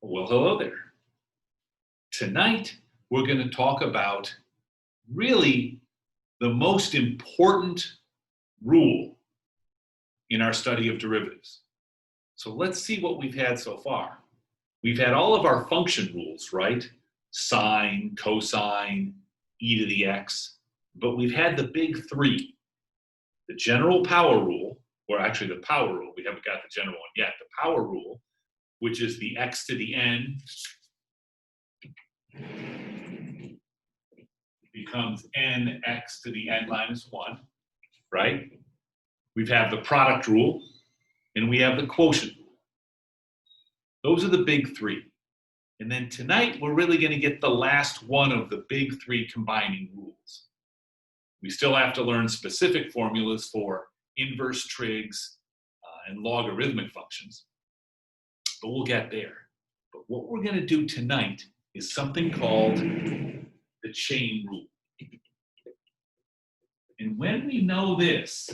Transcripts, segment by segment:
Well, hello there. Tonight, we're going to talk about really the most important rule in our study of derivatives. So let's see what we've had so far. We've had all of our function rules, right? Sine, cosine, e to the x. But we've had the big three. The general power rule, or actually the power rule, we haven't got the general one yet. The power rule, which is the x to the n becomes nx to the n minus 1, right? We've had the product rule, and we have the quotient rule. Those are the big three. And then tonight, we're really going to get the last one of the big three combining rules. We still have to learn specific formulas for inverse trigs and logarithmic functions, but we'll get there. But what we're going to do tonight is something called the chain rule. And when we know this,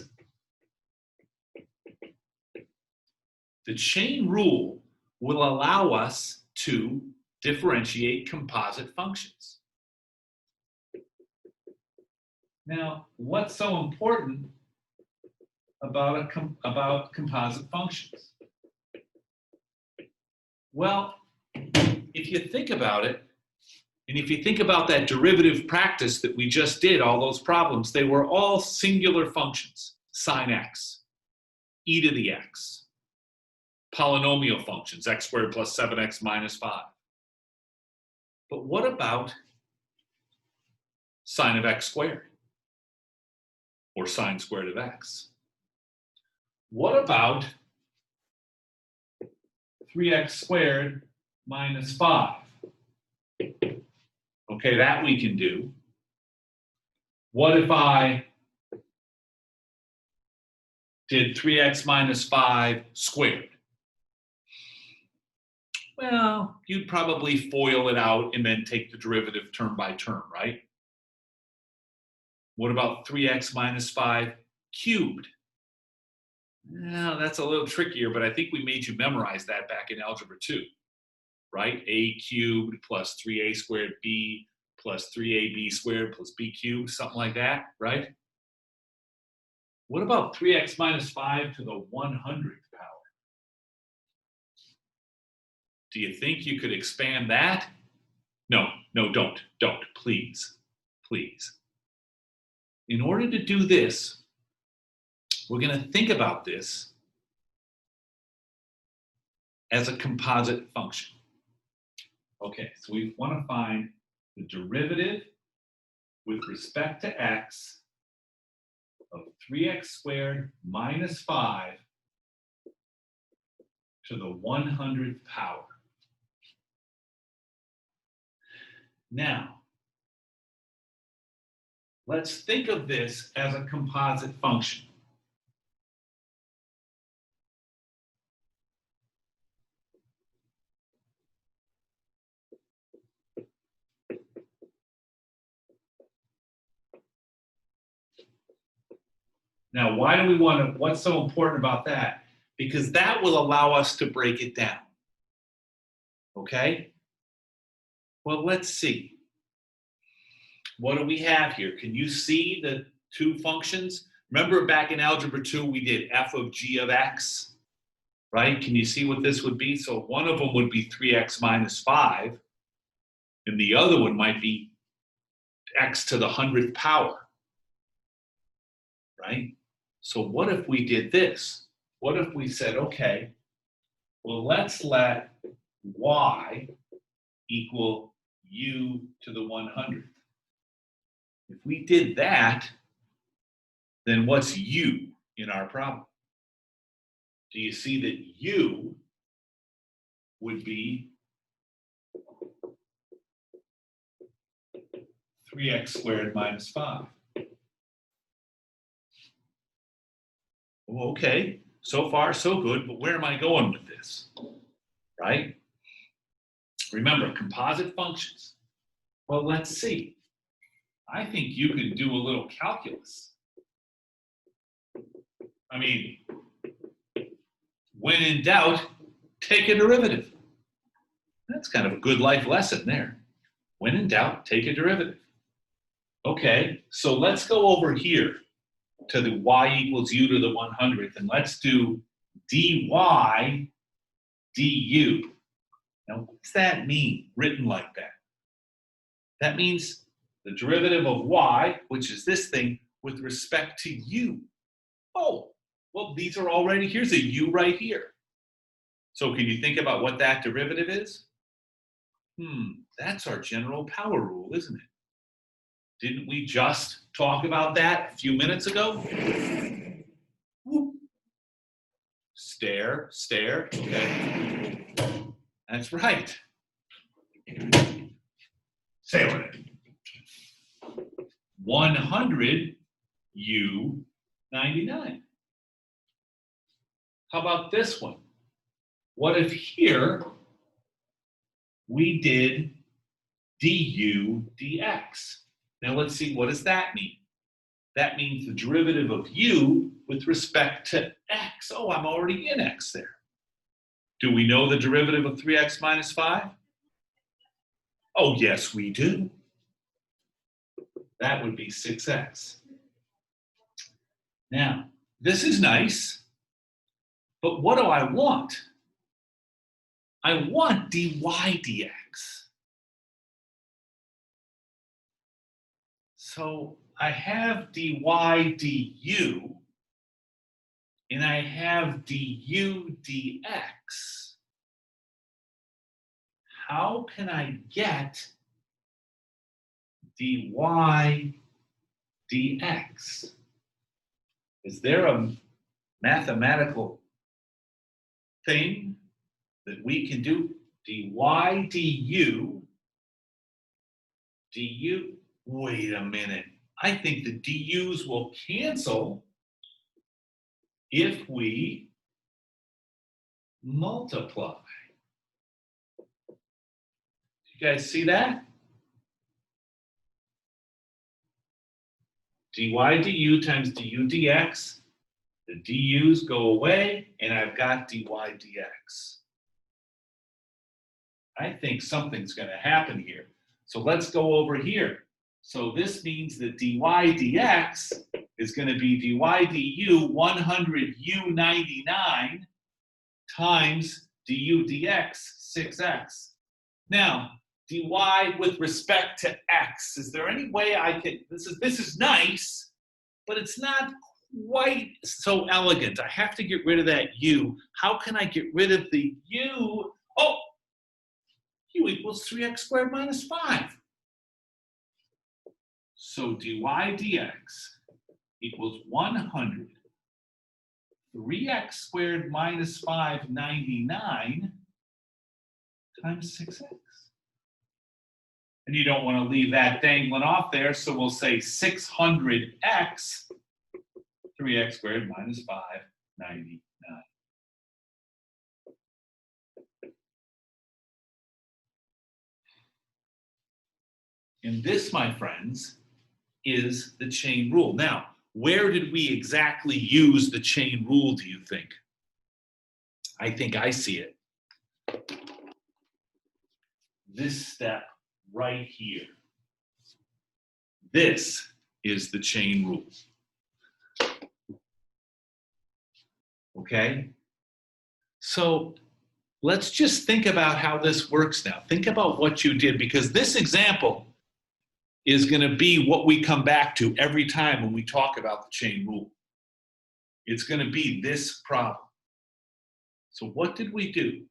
the chain rule will allow us to differentiate composite functions. Now, what's so important about composite functions? Well, if you think about it, and if you think about that derivative practice that we just did, all those problems, they were all singular functions. Sine x, e to the x, polynomial functions, x squared plus 7x minus 5. But what about sine of x squared? Or sine squared of x? What about 3x squared minus 5? Okay, that we can do. What if I did 3x minus 5 squared? Well, you'd probably FOIL it out and then take the derivative term by term, right? What about 3x minus 5 cubed? Now, that's a little trickier, but I think we made you memorize that back in Algebra 2, right? A cubed plus 3a squared b plus 3ab squared plus b cubed, something like that, right? What about 3x minus 5 to the 100th power? Do you think you could expand that? No, don't, please. In order to do this, we're going to think about this as a composite function. Okay, so we want to find the derivative with respect to x of 3x squared minus 5 to the 100th power. Now, let's think of this as a composite function. Now, why do we want to, what's so important about that? Because that will allow us to break it down. Okay? Well, let's see. What do we have here? Can you see the two functions? Remember back in Algebra 2, we did f of g of x, right? Can you see what this would be? So one of them would be 3x minus 5, and the other one might be x to the 100th power, right? So what if we did this? What if we said, okay, well, let's let y equal u to the 100th. If we did that, then what's u in our problem? Do you see that u would be 3x squared minus 5? Well, okay, so far so good, but where am I going with this, right? Remember, composite functions. Well, let's see. I think you can do a little calculus. I mean, when in doubt, take a derivative. That's kind of a good life lesson there. When in doubt, take a derivative. Okay, so let's go over here to the y equals u to the 100th, and let's do dy du. Now, what does that mean, written like that? That means the derivative of y, which is this thing, with respect to u. Oh, well, these are already, here's a u right here. So can you think about what that derivative is? That's our general power rule, isn't it? Didn't we just talk about that a few minutes ago? Whoop. Stare, stare, okay. That's right. Say what? 100 U 99. How about this one? What if here we did du dx? Now let's see, what does that mean? That means the derivative of u with respect to x. Oh, I'm already in x there. Do we know the derivative of 3x minus 5? Oh, yes, we do. That would be 6x. Now, this is nice, but what do I want? I want dy dx. So I have dy du, and I have du dx. How can I get dy dx? Is there a mathematical thing that we can do? Dy du, wait a minute. I think the du's will cancel if we multiply. You guys see that? Dy du times du dx. The du's go away, and I've got dy dx. I think something's going to happen here. So let's go over here. So this means that dy dx is going to be dy du 100 u 99 times du dx 6x. Now, dy with respect to x. Is there any way I can, this is nice, but it's not quite so elegant. I have to get rid of that u. How can I get rid of the u? Oh, u equals 3x squared minus 5. So dy dx equals 100 3x squared minus 5 99 times 6x. And you don't want to leave that dangling off there, so we'll say 600x 3x squared minus 5 99. And this, my friends, is the chain rule. Now, where did we exactly use the chain rule, do you think? I think I see it. This step right here. This is the chain rule. Okay? So let's just think about how this works now. Think about what you did, because this example is going to be what we come back to every time when we talk about the chain rule. It's going to be this problem. So what did we do?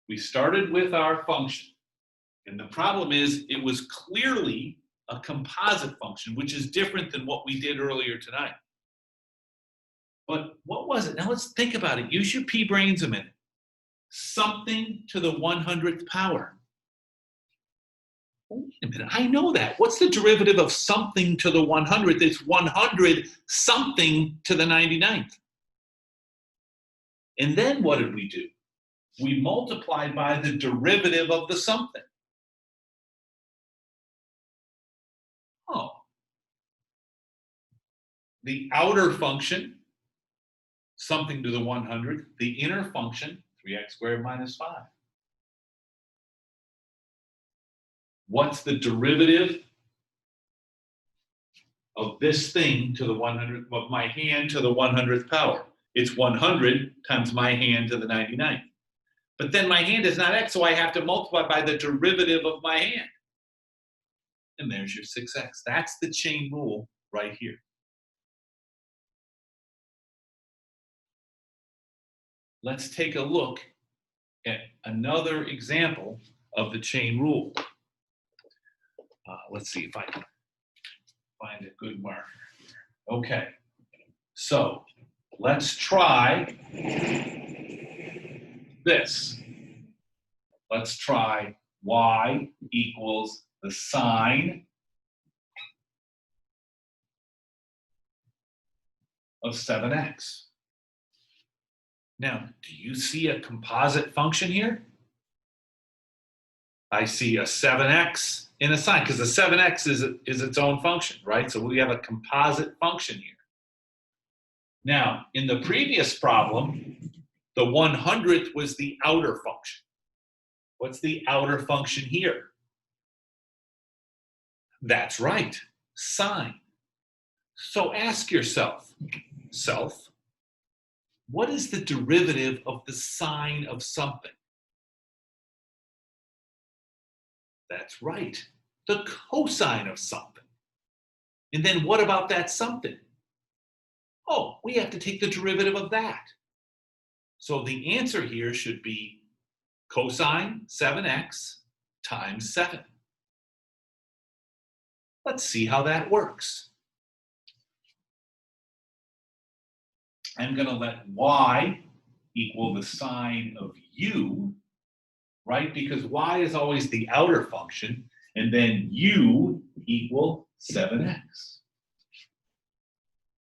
We started with our function. And the problem is it was clearly a composite function, which is different than what we did earlier tonight. But what was it? Now let's think about it. Use your pea brains a minute. Something to the 100th power. Wait a minute, I know that. What's the derivative of something to the 100th? It's 100 something to the 99th. And then what did we do? We multiplied by the derivative of the something. Oh. The outer function, something to the 100th. The inner function, 3x squared minus 5. what's the derivative of this thing to the 100th, of my hand to the 100th power? It's 100 times my hand to the 99th. But then my hand is not x, so I have to multiply by the derivative of my hand. And there's your 6x. That's the chain rule right here. Let's take a look at another example of the chain rule. Let's see if I can find a good marker. Okay, so let's try this. Let's try y equals the sine of 7x. Now, do you see a composite function here? I see a 7x in a sine, because the 7x is its own function, right? So we have a composite function here. Now, in the previous problem, the 100th was the outer function. What's the outer function here? That's right, sine. So ask yourself, what is the derivative of the sine of something? That's right, the cosine of something. And then what about that something? Oh, we have to take the derivative of that. So the answer here should be cosine 7x times 7. Let's see how that works. I'm going to let y equal the sine of u, right? Because y is always the outer function, and then u equal 7x.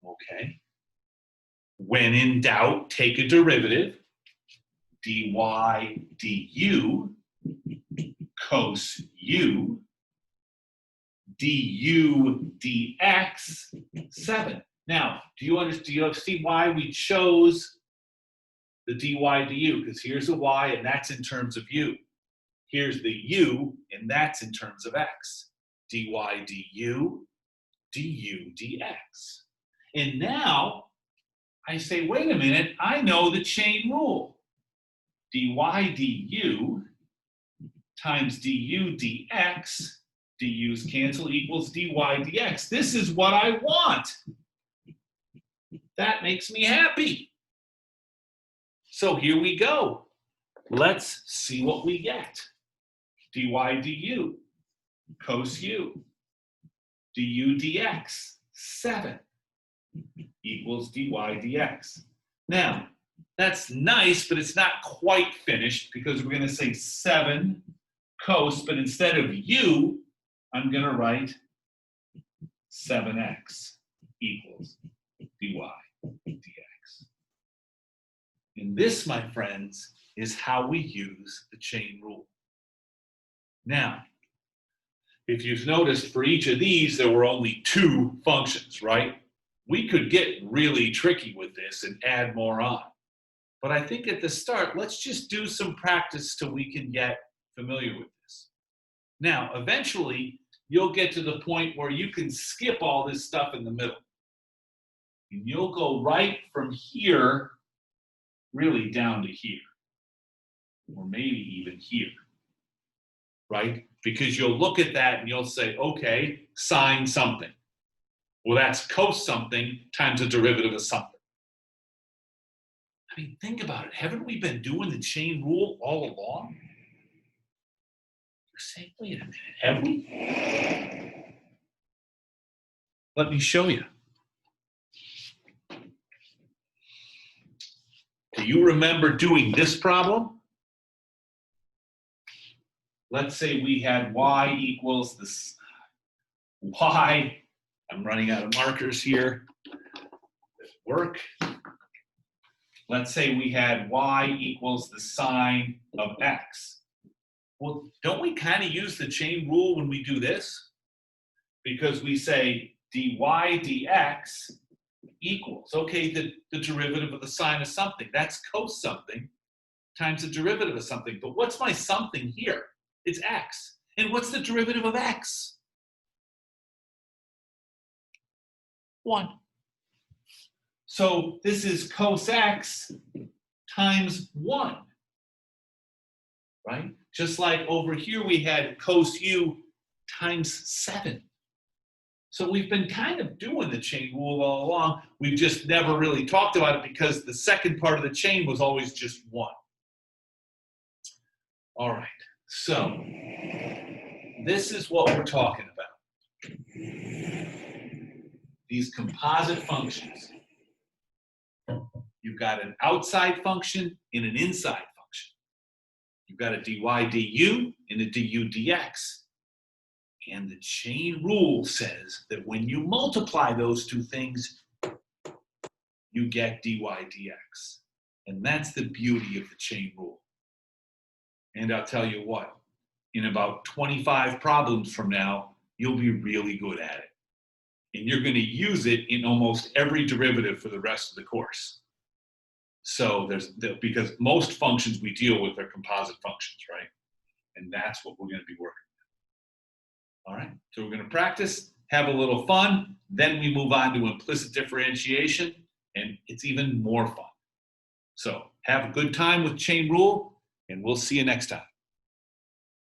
Okay. When in doubt, take a derivative. dy du cos u du dx 7. Now, do you see why we chose the dy du? Because here's a y, and that's in terms of u. Here's the u, and that's in terms of x. dy du, du dx. And now, I say, wait a minute, I know the chain rule. dy du times du dx, du's cancel, equals dy dx. This is what I want. That makes me happy. So here we go. Let's see what we get. dy du, cos u, du dx, 7 equals dy dx. Now, that's nice, but it's not quite finished because we're going to say 7 cos, but instead of u, I'm going to write 7x equals dy dx. And this, my friends, is how we use the chain rule. Now, if you've noticed, for each of these, there were only 2 functions, right? We could get really tricky with this and add more on. But I think at the start, let's just do some practice so we can get familiar with this. Now, eventually, you'll get to the point where you can skip all this stuff in the middle. And you'll go right from here, really down to here. Or maybe even here, right? Because you'll look at that and you'll say, okay, sine something. Well, that's cos something times the derivative of something. I mean, think about it. Haven't we been doing the chain rule all along? You're saying, wait a minute, have we? Let me show you. Do you remember doing this problem? Let's say we had y equals this y. I'm running out of markers here. Work. Let's say we had y equals the sine of x. Well, don't we kind of use the chain rule when we do this? Because we say dy dx equals, okay, the derivative of the sine of something. That's cos something times the derivative of something. But what's my something here? It's x. And what's the derivative of x? 1. So this is cos x times 1, right? Just like over here we had cos u times 7. So we've been kind of doing the chain rule all along. We've just never really talked about it because the second part of the chain was always just 1. All right, so this is what we're talking about. These composite functions. You've got an outside function and an inside function. You've got a dy du and a du dx. And the chain rule says that when you multiply those two things, you get dy dx. And that's the beauty of the chain rule. And I'll tell you what, in about 25 problems from now, you'll be really good at it. And you're going to use it in almost every derivative for the rest of the course. So because most functions we deal with are composite functions, right? And that's what we're going to be working with. All right, so we're going to practice, have a little fun, then we move on to implicit differentiation, and it's even more fun. So have a good time with chain rule, and we'll see you next time.